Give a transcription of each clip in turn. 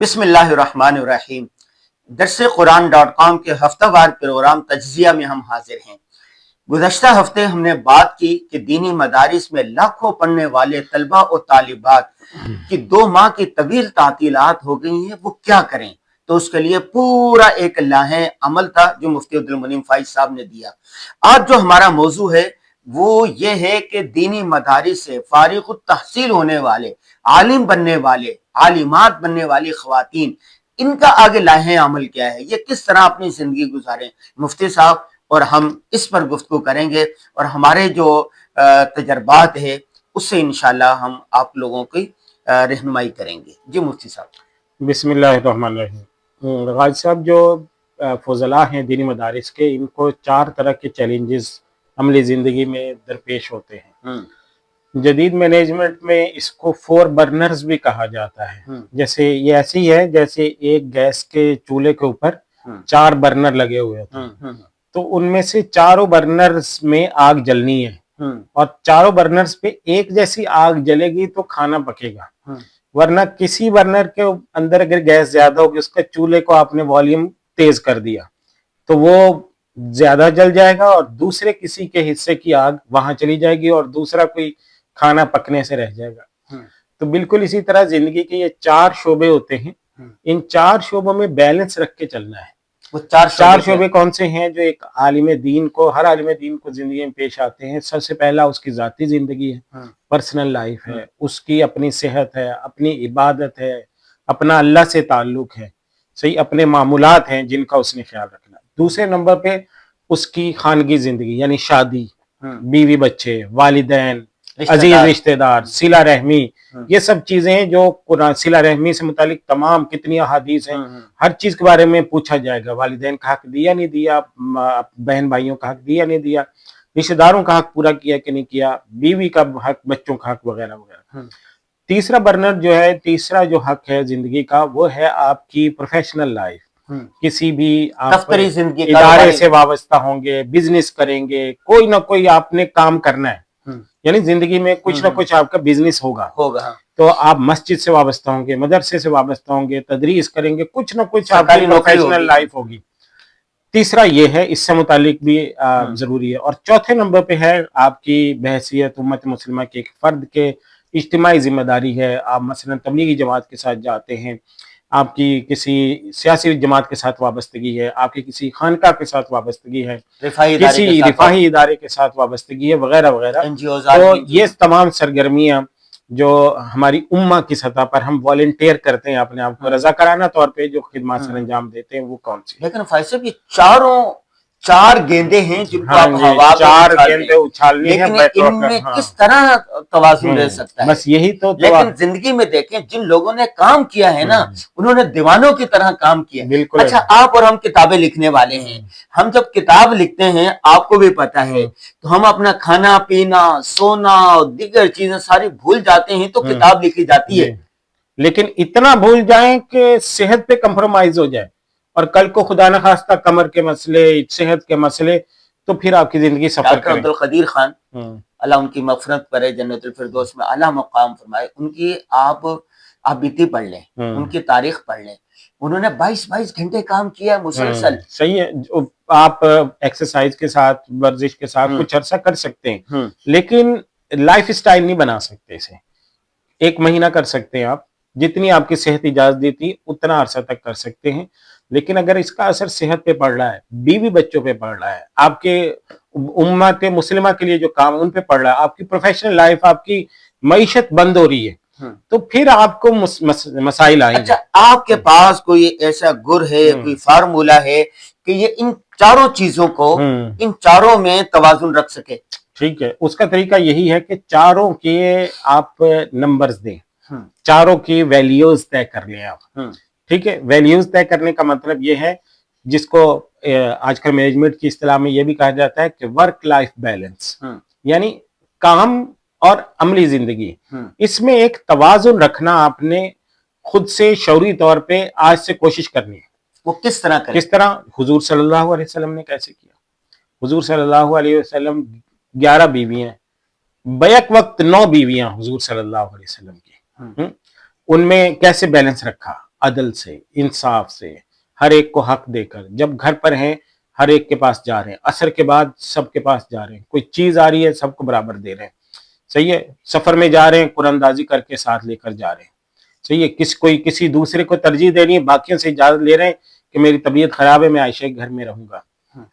بسم اللہ الرحمن الرحیم۔ درس قرآن ڈاٹ کام کے ہفتہ وار پروگرام تجزیہ میں ہم حاضر ہیں۔ گزشتہ ہفتے ہم نے بات کی کہ دینی مدارس میں لاکھوں پڑھنے والے طلبہ اور طالبات کی 2 ماہ کی طویل تعطیلات ہو گئی ہیں، وہ کیا کریں؟ تو اس کے لیے پورا ایک لاہے عمل تھا جو مفتی عبدالمنعم فائز صاحب نے دیا۔ آج جو ہمارا موضوع ہے وہ یہ ہے کہ دینی مدارس سے فارغ التحصیل ہونے والے، عالم بننے والے، عالمات بننے والی خواتین، ان کا آگے لاہے عمل کیا ہے، یہ کس طرح اپنی زندگی گزاریں۔ مفتی صاحب اور ہم اس پر گفتگو کریں گے اور ہمارے جو تجربات ہے اس سے انشاءاللہ ہم آپ لوگوں کی رہنمائی کریں گے۔ جی مفتی صاحب۔ بسم اللہ الرحمن الرحیم۔ غازی صاحب، جو فضلاء ہیں دینی مدارس کے، ان کو 4 طرح کے چیلنجز عملی زندگی میں درپیش ہوتے ہیں۔ جدید مینجمنٹ میں اس کو 4 برنرز بھی کہا جاتا ہے۔ جیسے یہ ایسی ہے جیسے ایک گیس کے چولہے کے اوپر 4 برنر لگے ہوئے ہوتے ہیں، تو ان میں سے 4 برنرز میں آگ جلنی ہے، اور 4 برنرز پہ ایک جیسی آگ جلے گی تو کھانا پکے گا، ورنہ کسی برنر کے اندر اگر گیس زیادہ ہوگی، اس کے چولہے کو آپ نے والیوم تیز کر دیا تو وہ زیادہ جل جائے گا اور دوسرے کسی کے حصے کی آگ وہاں چلی جائے گی اور دوسرا کوئی کھانا پکنے سے رہ جائے گا۔ تو بالکل اسی طرح زندگی کے یہ 4 شعبے ہوتے ہیں، ان 4 شعبوں میں بیلنس رکھ کے چلنا ہے۔ وہ 4 شعبے کون سے ہیں جو ایک عالم دین کو، ہر عالم دین کو زندگی میں پیش آتے ہیں؟ سب سے پہلا اس کی ذاتی زندگی ہے، پرسنل لائف ہے، اس کی اپنی صحت ہے، اپنی عبادت ہے، اپنا اللہ سے تعلق ہے، صحیح، اپنے معمولات ہیں جن کا اس نے خیال رکھنا۔ دوسرے نمبر پہ اس کی خانگی زندگی، یعنی شادی، بیوی بچے، والدین، عزیز رشتہ دار، صلہ رحمی، یہ سب چیزیں جو قرآن، صلہ رحمی سے متعلق تمام کتنی احادیث ہیں، ہر چیز کے بارے میں پوچھا جائے گا۔ والدین کا حق دیا نہیں دیا، بہن بھائیوں کا حق دیا نہیں دیا، رشتہ داروں کا حق پورا کیا کہ نہیں کیا، بیوی کا حق، بچوں کا حق، وغیرہ وغیرہ۔ تیسرا برنر جو ہے، تیسرا جو حق ہے زندگی کا، وہ ہے آپ کی پروفیشنل لائف۔ کسی بھی آپ ادارے سے وابستہ ہوں گے، بزنس کریں گے، کوئی نہ کوئی آپ نے کام کرنا ہے، یعنی زندگی میں کچھ نہ کچھ آپ کا بزنس ہوگا۔ تو آپ مسجد سے وابستہ ہوں گے، مدرسے سے وابستہ ہوں گے، تدریس کریں گے، کچھ نہ کچھ آپ کی پروفیشنل لائف ہوگی۔ تیسرا یہ ہے، اس سے متعلق بھی ضروری ہے۔ اور چوتھے نمبر پہ ہے آپ کی بحیثیت امت مسلمہ کے ایک فرد کے اجتماعی ذمہ داری ہے۔ آپ مثلا تبلیغی جماعت کے ساتھ جاتے ہیں، آپ کی کسی سیاسی جماعت کے ساتھ وابستگی ہے، آپ کی کسی خانقاہ کے ساتھ وابستگی ہے، کسی رفاہی ادارے کے ساتھ وابستگی ہے، وغیرہ وغیرہ۔ تو یہ تمام سرگرمیاں جو ہماری امہ کی سطح پر ہم والنٹیئر کرتے ہیں، اپنے آپ کو رضاکارانہ طور پہ جو خدمات سر انجام دیتے ہیں، وہ کون سی؟ لیکن فائز صاحب، یہ 4 گیندے ہیں جن کو آپ ہوا میں 4 گیندیں اچھالنی ہیں، لیکن ان میں کس طرح توازن رہ سکتا ہے؟ بس یہی تو۔ لیکن زندگی میں دیکھیں، جن لوگوں نے کام کیا ہے نا، انہوں نے دیوانوں کی طرح کام کیا۔ اچھا، آپ اور ہم کتابیں لکھنے والے ہیں، ہم جب کتاب لکھتے ہیں، آپ کو بھی پتا ہے، تو ہم اپنا کھانا پینا، سونا اور دیگر چیزیں ساری بھول جاتے ہیں تو کتاب لکھی جاتی ہے۔ لیکن اتنا بھول جائیں کہ صحت پہ کمپرومائز ہو جائے، اور کل کو خدا نخواستہ کمر کے مسئلے، صحت کے مسئلے، تو پھر آپ کی زندگی سفر ڈاکٹر عبدالقدیر خان، اللہ ان کی مغفرت کرے، جنت الفردوس میں اعلیٰ مقام فرمائے، ان کی آپ بیتی پڑھ لیں، ان کی تاریخ پڑھ لیں، انہوں نے 22 گھنٹے کام کیا مسلسل۔ صحیح ہے، آپ ایکسرسائز کے ساتھ، ورزش کے ساتھ کچھ عرصہ کر سکتے ہیں، لیکن لائف سٹائل نہیں بنا سکتے اسے۔ 1 مہینہ کر سکتے ہیں آپ، جتنی آپ کی صحت اجازت دیتی اتنا عرصہ تک کر سکتے ہیں، لیکن اگر اس کا اثر صحت پہ پڑ رہا ہے، بیوی بچوں پہ پڑ رہا ہے، آپ کے امت مسلمہ کے لیے جو کام ان پہ پڑ رہا ہے، آپ کی پروفیشنل لائف، آپ کی معیشت بند ہو رہی ہے، تو پھر آپ کو مسائل آئیں گے۔ اچھا، آپ کے پاس کوئی ایسا گر ہے، کوئی فارمولا ہے کہ یہ ان 4 چیزوں کو، ان 4 میں توازن رکھ سکے؟ ٹھیک ہے، اس کا طریقہ یہی ہے کہ 4 کے آپ نمبرز دیں، 4 کی ویلیوز طے کر لیں آپ۔ ٹھیک ہے، ویلیوز طے کرنے کا مطلب یہ ہے، جس کو آج کل مینجمنٹ کی اصطلاح میں یہ بھی کہا جاتا ہے کہ ورک لائف بیلنس، یعنی کام اور عملی زندگی، اس میں ایک توازن رکھنا آپ نے خود سے شعوری طور پہ آج سے کوشش کرنی ہے۔ وہ کس طرح کریں؟ کس طرح؟ حضور صلی اللہ علیہ وسلم نے کیسے کیا؟ حضور صلی اللہ علیہ وسلم 11 بیویاں، بیک وقت 9 بیویاں حضور صلی اللہ علیہ وسلم کی، ان میں کیسے بیلنس رکھا؟ عدل سے، انصاف سے، ہر ایک کو حق دے کر. جب گھر پر ہیں ہر ایک کے پاس جا رہے ہیں، عصر کے بعد سب کے پاس جا رہے ہیں، کوئی چیز آ رہی ہے سب کو برابر دے رہے ہیں. صحیح ہے. سفر میں جا رہے ہیں قرآن اندازی کر کے ساتھ لے کر جا رہے ہیں. صحیح ہے. کوئی کسی دوسرے کو ترجیح دینی ہے، باقیوں سے اجازت لے رہے ہیں کہ میری طبیعت خراب ہے، میں عائشہ کے گھر میں رہوں گا.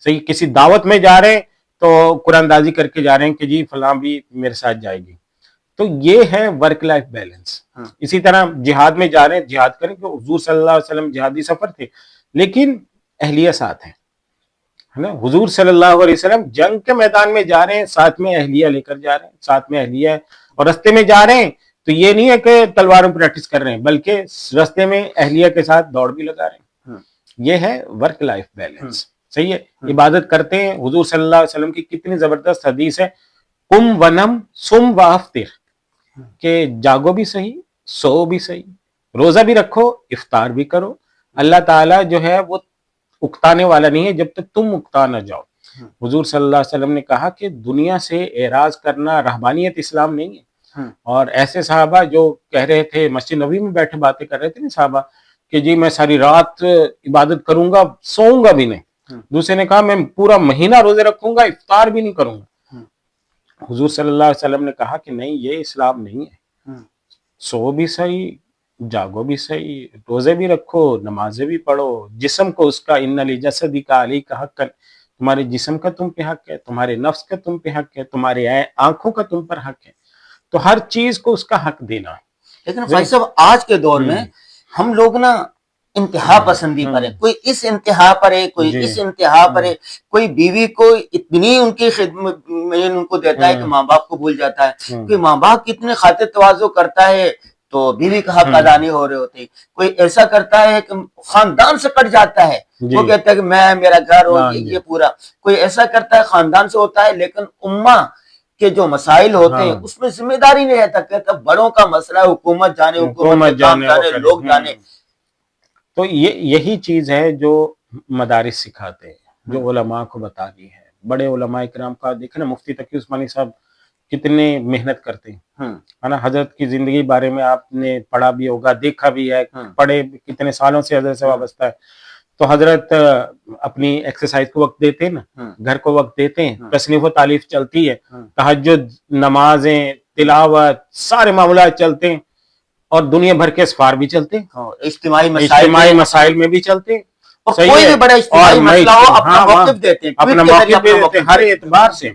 صحیح. کسی دعوت میں جا رہے ہیں تو قرآن اندازی کر کے جا رہے ہیں کہ جی فلاں بھی میرے ساتھ جائے گی. تو یہ ہے ورک لائف بیلنس. اسی طرح جہاد میں جا رہے ہیں، جہاد کریں کہ حضور صلی اللہ علیہ وسلم جہادی سفر تھے لیکن اہلیہ ساتھ ہیں نا. حضور صلی اللہ علیہ وسلم جنگ کے میدان میں جا رہے ہیں، ساتھ میں اہلیہ لے کر جا رہے ہیں، ساتھ میں اہلیہ ہے. اور رستے میں جا رہے ہیں تو یہ نہیں ہے کہ تلواروں پریکٹس کر رہے ہیں، بلکہ رستے میں اہلیہ کے ساتھ دوڑ بھی لگا رہے ہیں. یہ ہے ورک لائف بیلنس. صحیح ہے. عبادت کرتے ہیں. حضور صلی اللہ علیہ وسلم کی کتنی زبردست حدیث ہے، قم ونم سم وافطر، کہ جاگو بھی صحیح، سو بھی صحیح، روزہ بھی رکھو، افطار بھی کرو. اللہ تعالیٰ جو ہے وہ اکتانے والا نہیں ہے جب تک تم اکتا نہ جاؤ. حضور صلی اللہ علیہ وسلم نے کہا کہ دنیا سے اعراض کرنا رہبانیت اسلام نہیں ہے. اور ایسے صحابہ جو کہہ رہے تھے، مسجد نبوی میں بیٹھے باتیں کر رہے تھے نا صحابہ کہ جی میں ساری رات عبادت کروں گا، سوؤں گا بھی نہیں. دوسرے نے کہا میں پورا مہینہ روزے رکھوں گا، افطار بھی نہیں کروں گا. حضور صلی اللہ علیہ وسلم نے کہا کہ نہیں، یہ اسلام نہیں ہے. سو بھی صحیح، جاگو بھی صحیح، روزے بھی رکھو، نمازیں بھی پڑھو، جسم کو اس کا ان لجسدک علیک حقا، تمہارے جسم کا تم پہ حق ہے، تمہارے نفس کا تم پہ حق ہے، تمہارے آنکھوں کا تم پر حق ہے. تو ہر چیز کو اس کا حق دینا ہے. لیکن فیض صاحب آج کے دور میں ہم لوگ نا انتہا پسندی پر ہے. کوئی اس انتہا پر ہے، کوئی اس انتہا پر ہے. کوئی بیوی کو اتنی ان کی خدمت میں ان کو دیتا ہے کہ ماں باپ کو بھول جاتا ہے. کوئی ماں باپ کتنے خاطر تواضع کرتا ہے تو بیوی کا حق ادا نہیں ہو رہے ہوتے. کوئی ایسا کرتا ہے کہ خاندان سے کٹ جاتا ہے، وہ کہتا ہے کہ میں میرا گھر ہو یہ پورا. کوئی ایسا کرتا ہے خاندان سے ہوتا ہے لیکن امہ کے جو مسائل ہوتے ہیں اس میں ذمہ داری نہیں رہتا. کہتا بڑوں کا مسئلہ ہے، حکومت جانے، حکومت جانے، لوگ جانے. تو یہی چیز ہے جو مدارس سکھاتے ہیں، جو علماء کو بتانی ہے. بڑے علماء کرام کا دیکھیں نا، مفتی تقی عثمانی صاحب کتنے محنت کرتے ہیں ہے نا. حضرت کی زندگی بارے میں آپ نے پڑھا بھی ہوگا، دیکھا بھی ہے، پڑھے کتنے سالوں سے حضرت سے وابستہ ہے. تو حضرت اپنی ایکسرسائز کو وقت دیتے ہیں نا، گھر کو وقت دیتے ہیں، تصنیف و تالیف چلتی ہے، تہجد، نمازیں، تلاوت، سارے معاملات چلتے ہیں، اور دنیا بھر کے اسفار بھی چلتے ہیں، اجتماعی مسائل میں بھی چلتے ہیں. کوئی بھی بڑا اجتماعی مسئلہ ہو اپنا موقف دیتے ہیں، اپنا موقف دیتے ہیں ہر اعتبار سے.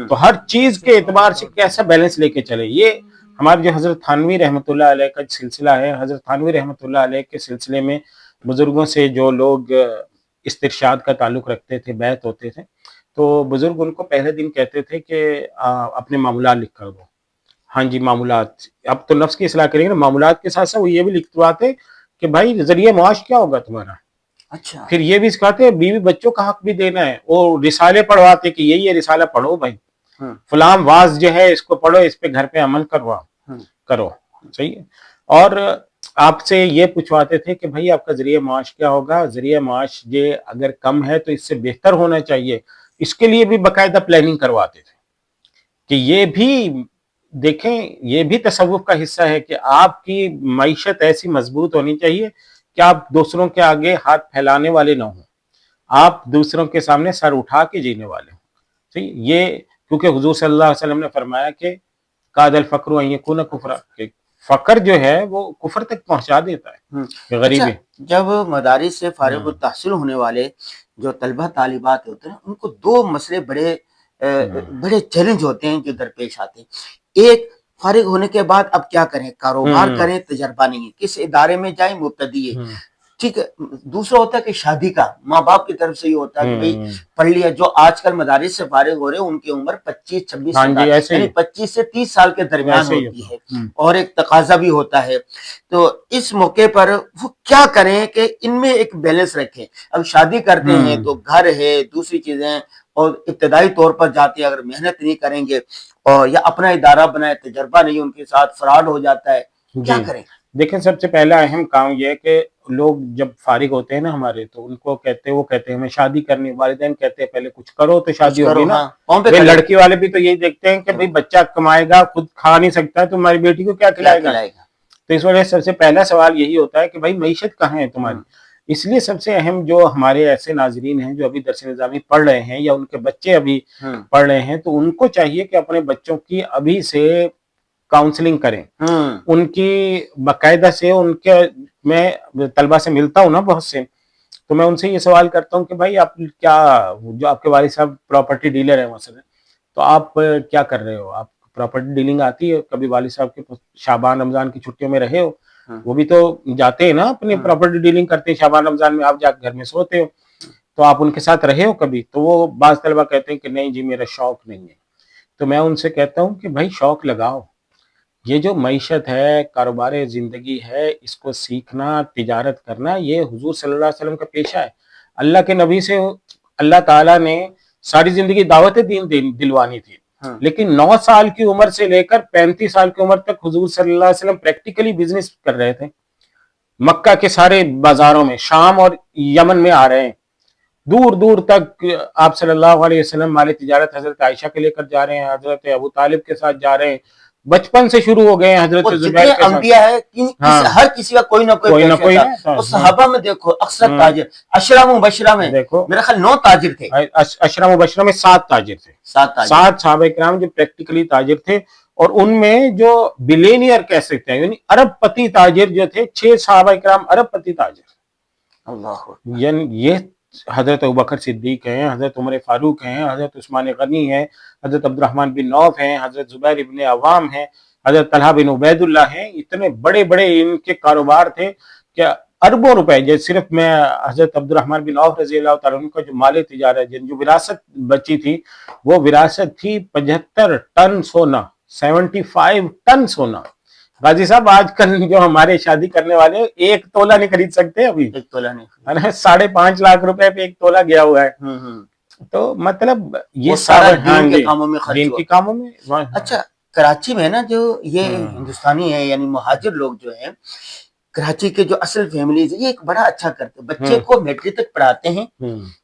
تو ہر چیز کے اعتبار سے کیسا بیلنس لے کے چلے. یہ ہمارے جو حضرت تھانوی رحمۃ اللہ علیہ کا سلسلہ ہے، حضرت تھانوی رحمۃ اللہ علیہ کے سلسلے میں بزرگوں سے جو لوگ استرشاد کا تعلق رکھتے تھے، بیعت ہوتے تھے، تو بزرگ ان کو پہلے دن کہتے تھے کہ اپنے معاملات لکھ کر دو. ہاں جی معاملات، اب تو نفس کی اصلاح کریں گے نا، معاملات کے ساتھ ساتھ وہ یہ بھی لکھواتے کہ بھائی ذریعہ معاش کیا ہوگا تمہارا. اچھا. پھر یہ بھی سکھاتے بیوی بچوں کا حق بھی دینا ہے. وہ رسالے پڑھواتے کہ یہ رسالہ پڑھو بھائی، فلاں واز جو ہے اس کو پڑھو، اس پہ گھر پہ عمل کرو. صحیح ہے. اور آپ سے یہ پوچھواتے تھے کہ بھائی آپ کا ذریعہ معاش کیا ہوگا. ذریعہ معاش یہ اگر کم ہے تو اس سے بہتر ہونا چاہیے. اس کے لیے بھی باقاعدہ پلاننگ کرواتے تھے کہ یہ بھی دیکھیں، یہ بھی تصوف کا حصہ ہے کہ آپ کی معیشت ایسی مضبوط ہونی چاہیے کہ آپ دوسروں کے آگے ہاتھ پھیلانے والے نہ ہوں، آپ دوسروں کے سامنے سر اٹھا کے جینے والے ہوں. ٹھیک. یہ کیونکہ حضور صلی اللہ علیہ وسلم نے فرمایا کہ قاد الفقر ان یکون کفرا، کہ فقر جو ہے وہ کفر تک پہنچا دیتا ہے، غریبی. جب مدارس سے فارغ التحصیل ہونے والے جو طلبہ طالبات ہوتے ہیں ان کو دو مسئلے بڑے چیلنج ہوتے ہیں جو درپیش آتے ہیں. ایک، فارغ ہونے کے بعد اب کیا کریں، کاروبار کریں، تجربہ نہیں ہے، کس ادارے میں جائیں، مبتدی ہے. ٹھیک ہے. دوسرا ہوتا ہے کہ شادی کا، ماں باپ کی طرف سے یہ ہوتا ہے کہ بھئی پڑھ لیا. جو آج کل مدارس سے فارغ ہو رہے ہیں ان کی عمر 25-26 یعنی 25 سے 30 سال کے درمیان ہوتی ہے، اور ایک تقاضا بھی ہوتا ہے. تو اس موقع پر وہ کیا کریں کہ ان میں ایک بیلنس رکھیں. اب شادی کرتے ہیں تو گھر ہے، دوسری چیزیں، اور ابتدائی طور پر جاتے ہیں، اگر محنت نہیں کریں گے اور یا اپنا ادارہ بنائے، تجربہ نہیں، ان کے ساتھ فراڈ ہو جاتا ہے، کیا کریں؟ دیکھیں سب سے پہلا اہم کام یہ ہے کہ لوگ جب فارغ ہوتے ہیں نا ہمارے، تو ان کو وہ کہتے ہیں ہمیں شادی کرنی. والدین کہتے ہیں پہلے کچھ کرو تو شادی ہوگی نا. لڑکی والے بھی تو یہی دیکھتے ہیں کہ بھئی بچہ کمائے گا، خود کھا نہیں سکتا ہے تو ہماری بیٹی کو کیا کھلائے گا. تو اس وجہ سے سب سے پہلا سوال یہی ہوتا ہے کہ بھائی معیشت کہاں ہے تمہاری. اس لیے سب سے اہم جو ہمارے ایسے ناظرین ہیں جو ابھی درس نظامی پڑھ رہے ہیں یا ان کے بچے ابھی پڑھ رہے ہیں، تو ان کو چاہیے کہ اپنے بچوں کی ابھی سے کاؤنسلنگ کریں، ان کی باقاعدہ سے. ان کے میں طلبہ سے ملتا ہوں نا بہت سے، تو میں ان سے یہ سوال کرتا ہوں کہ بھائی آپ کیا، جو آپ کے والد صاحب پراپرٹی ڈیلر ہیں مثلا، تو آپ کیا کر رہے ہو؟ آپ پراپرٹی ڈیلنگ آتی ہے؟ کبھی والد صاحب کے شعبان رمضان کی چھٹیوں میں رہے ہو؟ وہ بھی تو جاتے ہیں نا اپنی پراپرٹی ڈیلنگ کرتے ہیں شعبان رمضان میں، آپ جا کے گھر میں سوتے ہو، تو آپ ان کے ساتھ رہے ہو کبھی؟ تو وہ بعض طلبہ کہتے ہیں کہ نہیں جی میرا شوق نہیں ہے. تو میں ان سے کہتا ہوں کہ بھائی شوق لگاؤ. یہ جو معیشت ہے، کاروبار زندگی ہے، اس کو سیکھنا، تجارت کرنا، یہ حضور صلی اللہ علیہ وسلم کا پیشہ ہے. اللہ کے نبی سے اللہ تعالیٰ نے ساری زندگی دعوت دین دلوانی تھی، لیکن 9 سال کی عمر سے لے کر 35 سال کی عمر تک حضور صلی اللہ علیہ وسلم پریکٹیکلی بزنس کر رہے تھے. مکہ کے سارے بازاروں میں، شام اور یمن میں آ رہے ہیں، دور دور تک آپ صلی اللہ علیہ وسلم مال تجارت حضرت عائشہ کے لے کر جا رہے ہیں، حضرت ابو طالب کے ساتھ جا رہے ہیں، بچپن سے شروع ہو گئے ہیں حضرت زبیر کے انبیاء ہے ہر کسی کا کوئی نہ کوئی پیشہ تھا. اور صحابہ میں دیکھو اکثر تاجر، عشرہ مبشرہ میں دیکھو میرا خیال 9 تاجر تھے. عشرہ مبشرہ میں 7 تاجر تھے، 7 صحابہ کرام جو پریکٹیکلی تاجر تھے. اور ان میں جو بلینئر کہہ سکتے ہیں، یعنی ارب پتی تاجر جو تھے، 6 صحابہ کرام ارب پتی تاجر. اللہ، یعنی یہ حضرت ابوبکر صدیق ہیں، حضرت عمر فاروق ہیں، حضرت عثمان غنی ہیں، حضرت عبد الرحمن بن عوف ہیں، حضرت زبیر ابن عوام ہیں، حضرت طلحہ بن عبید اللہ ہیں. اتنے بڑے بڑے ان کے کاروبار تھے کہ اربوں روپے. جیسے صرف میں حضرت عبد الرحمن بن عوف رضی اللہ تعالیٰ عنہ کا جو مال تجارت، جو وراثت بچی تھی، وہ وراثت تھی 75 ٹن سونا، 75 ٹن سونا. غازی صاحب آج کل جو ہمارے شادی کرنے والے 1 تولہ نہیں خرید سکتے ابھی، 1 تولہ نہیں، 5.5 لاکھ روپے پہ 1 تولہ گیا ہوا ہے. تو مطلب یہ سارا دین کے کاموں میں خرچ دین کے کاموں میں. اچھا، کراچی میں نا جو یہ ہندوستانی ہے یعنی مہاجر لوگ جو ہیں، کراچی کے جو اصل فیملیز ہیں، یہ ایک بڑا اچھا کرتے ہیں. بچے کو میٹرک تک پڑھاتے ہیں،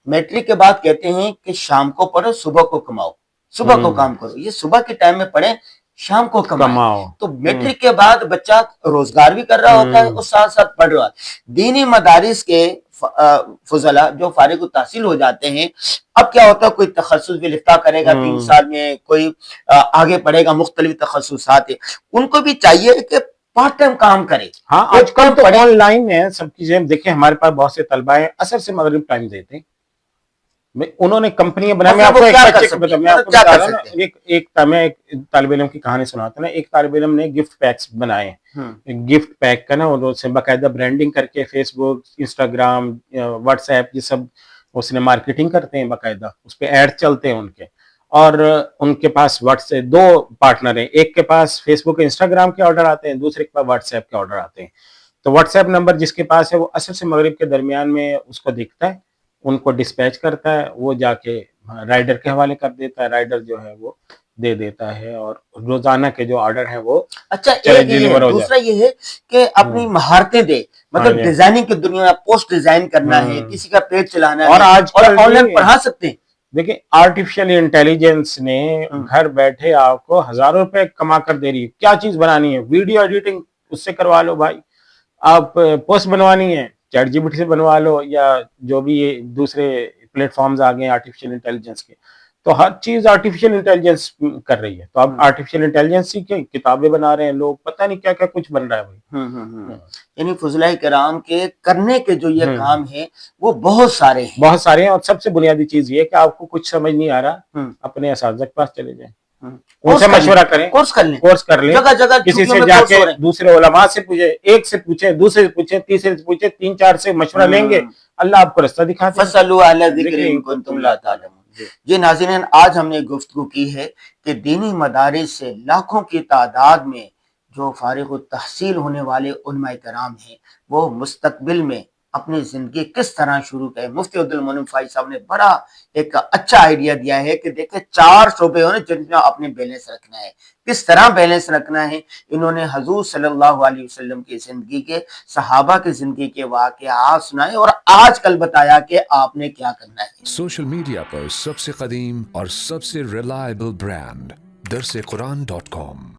میٹرک کے بعد کہتے ہیں کہ شام کو پڑھو، صبح کو کماؤ، صبح کو کام کرو. یہ صبح کے ٹائم میں پڑھیں، شام کو کماؤ. تو میٹرک کے بعد بچہ روزگار بھی کر رہا ہوتا ہے اور ساتھ ساتھ پڑھ رہا ہے. دینی مدارس کے فضلاء جو فارغ التحصیل ہو جاتے ہیں، اب کیا ہوتا ہے، کوئی تخصص بھی لفتہ کرے گا 3 سال میں، کوئی آگے پڑھے گا، مختلف تخصصات ہیں، ان کو بھی چاہیے کہ پارٹ ٹائم کام کرے. ہاں آج کل تو آن لائن ہے سب چیزیں. دیکھیں ہمارے پاس بہت سے طلبہ ہیں عصر سے مغرب ٹائم دیتے ہیں، انہوں نے کمپنیاں بنائی. میں آپ کو ایک طالب علم کی کہانی سناتا ہوں. ایک طالب علم نے گفٹ پیکس بنائے، گفٹ پیک کا نا وہ سے باقاعدہ برانڈنگ کر کے فیس بک، انسٹاگرام، واٹس ایپ، یہ سب اس نے مارکیٹنگ کرتے ہیں باقاعدہ، اس پہ ایڈ چلتے ہیں ان کے. اور ان کے پاس واٹس ایپ 2 پارٹنر ہیں، ایک کے پاس فیس بک انسٹاگرام کے آرڈر آتے ہیں، دوسرے کے پاس واٹس ایپ کے آرڈر آتے ہیں. تو واٹس ایپ نمبر جس کے پاس ہے وہ عصر سے مغرب کے درمیان میں اس کو دکھتا ہے، ان کو ڈسپیچ کرتا ہے، وہ جا کے رائڈر کے حوالے کر دیتا ہے، رائڈر جو ہے وہ دے دیتا ہے، اور روزانہ کے جو آرڈر ہیں وہ اچھا. دوسرا یہ ہے کہ اپنی مہارتیں دے، مطلب ڈیزائننگ کی دنیا میں پوسٹ ڈیزائن کرنا ہے، کسی کا پیج چلانا ہے، اور آج کل آن لائن پڑھا سکتے ہیں. دیکھیں آرٹیفیشل انٹیلیجنس نے گھر بیٹھے آپ کو ہزاروں روپے کما کر دے رہی ہے. کیا چیز بنانی ہے، ویڈیو ایڈیٹنگ اس سے کروا لو بھائی. آپ پوسٹ بنوانی ہے چیٹ جی پی ٹی سے بنوا لو، یا جو بھی یہ دوسرے پلیٹ فارمز آ گئے آرٹیفیشل انٹیلیجنس کے. تو ہر چیز آرٹیفیشل انٹیلیجنس کر رہی ہے. تو اب آرٹیفیشل انٹیلیجنس ہی کے کتابیں بنا رہے ہیں لوگ، پتہ نہیں کیا کیا کچھ بن رہا ہے بھائی. یعنی فضلاء کرام کے کرنے کے جو یہ کام ہے وہ بہت سارے ہیں. اور سب سے بنیادی چیز یہ کہ آپ کو کچھ سمجھ نہیں آ رہا، اپنے اساتذہ کے پاس چلے جائیں، ان سے مشورہ کریں، کورس کر لیں، جگہ جگہ کسی سے جا کے دوسرے علماء سے پوچھیں، ایک سے پوچھیں، دوسرے سے پوچھیں، تیسرے سے پوچھیں، 3-4 سے مشورہ لیں گے، اللہ آپ کو رستہ دکھاتے ہیں. فَاسْأَلُوا أَهْلَ الذِّكْرِ إِن كُنتُمْ لَا تَعْلَمُونَ. یہ ناظرین آج ہم نے گفتگو کی ہے کہ دینی مدارس سے لاکھوں کی تعداد میں جو فارغ التحصیل ہونے والے علماء کرام ہیں وہ مستقبل میں اپنی زندگی کس طرح شروع کریں. مفتی عبدالمنعم فائز صاحب نے بڑا ایک اچھا آئیڈیا دیا ہے کہ دیکھیں 4 شعبے ہونے جن میں اپنے بیلنس رکھنا ہے. کس طرح بیلنس رکھنا ہے، انہوں نے حضور صلی اللہ علیہ وسلم کی زندگی کے، صحابہ کی زندگی کے واقعات سنائے اور آج کل بتایا کہ آپ نے کیا کرنا ہے. سوشل میڈیا پر سب سے قدیم اور سب سے ریلائبل برانڈ درسقرآن.com